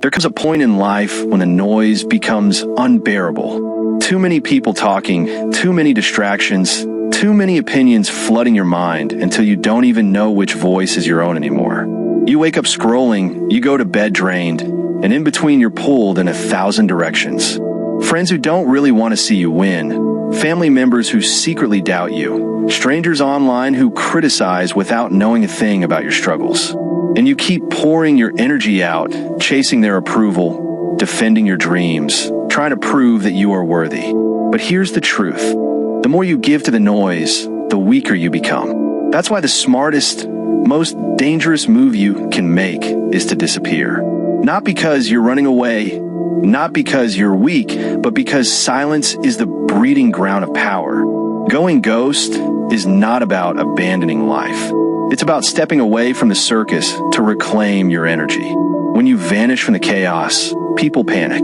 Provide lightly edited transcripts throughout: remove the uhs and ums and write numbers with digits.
There comes a point in life when the noise becomes unbearable. Too many people talking, too many distractions, too many opinions flooding your mind until you don't even know which voice is your own anymore. You wake up scrolling, you go to bed drained, and in between you're pulled in 1,000 directions. Friends who don't really want to see you win, family members who secretly doubt you, strangers online who criticize without knowing a thing about your struggles. And you keep pouring your energy out, chasing their approval, defending your dreams, trying to prove that you are worthy. But here's the truth. The more you give to the noise, the weaker you become. That's why the smartest, most dangerous move you can make is to disappear. Not because you're running away, not because you're weak, but because silence is the breeding ground of power. Going ghost is not about abandoning life. It's about stepping away from the circus to reclaim your energy. When you vanish from the chaos, people panic.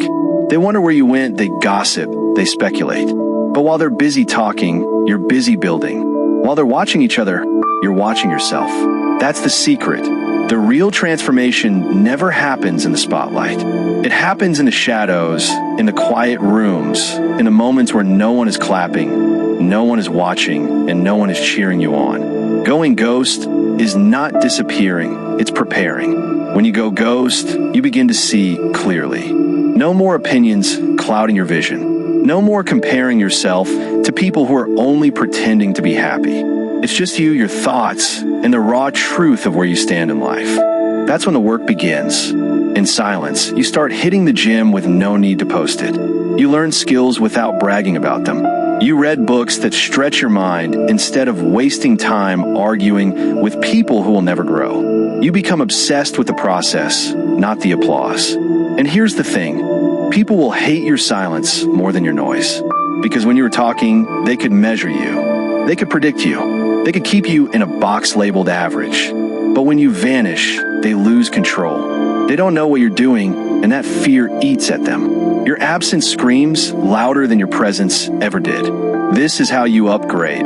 They wonder where you went, they gossip, they speculate. But while they're busy talking, you're busy building. While they're watching each other, you're watching yourself. That's the secret. The real transformation never happens in the spotlight. It happens in the shadows, in the quiet rooms, in the moments where no one is clapping, no one is watching, and no one is cheering you on. Going ghost is not disappearing, it's preparing. When you go ghost, you begin to see clearly. No more opinions clouding your vision. No more comparing yourself to people who are only pretending to be happy. It's just you, your thoughts, and the raw truth of where you stand in life. That's when the work begins. In silence, you start hitting the gym with no need to post it. You learn skills without bragging about them. You read books that stretch your mind instead of wasting time arguing with people who will never grow. You become obsessed with the process, not the applause. And here's the thing. People will hate your silence more than your noise. Because when you were talking, they could measure you. They could predict you. They could keep you in a box labeled average. But when you vanish, they lose control. They don't know what you're doing, and that fear eats at them. Your absence screams louder than your presence ever did. This is how you upgrade.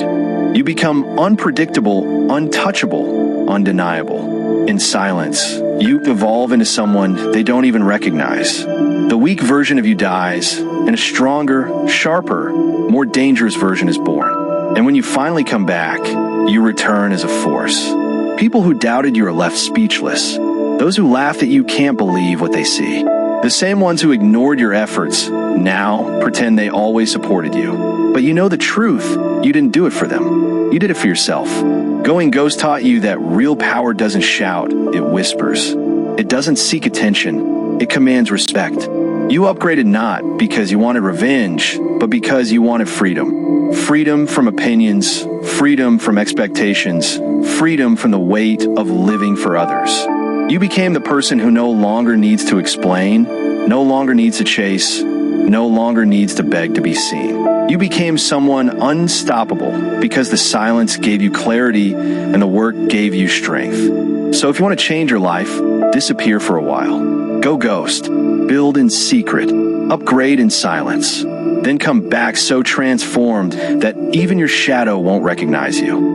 You become unpredictable, untouchable, undeniable. In silence, you evolve into someone they don't even recognize. The weak version of you dies, and a stronger, sharper, more dangerous version is born. And when you finally come back, you return as a force. People who doubted you are left speechless. Those who laughed at you can't believe what they see. The same ones who ignored your efforts now pretend they always supported you. But you know the truth. You didn't do it for them. You did it for yourself. Going ghost taught you that real power doesn't shout, it whispers. It doesn't seek attention, it commands respect. You upgraded not because you wanted revenge, but because you wanted freedom. Freedom from opinions, freedom from expectations, freedom from the weight of living for others. You became the person who no longer needs to explain, no longer needs to chase, no longer needs to beg to be seen. You became someone unstoppable because the silence gave you clarity and the work gave you strength. So if you want to change your life, disappear for a while. Go ghost, build in secret, upgrade in silence. Then come back so transformed that even your shadow won't recognize you.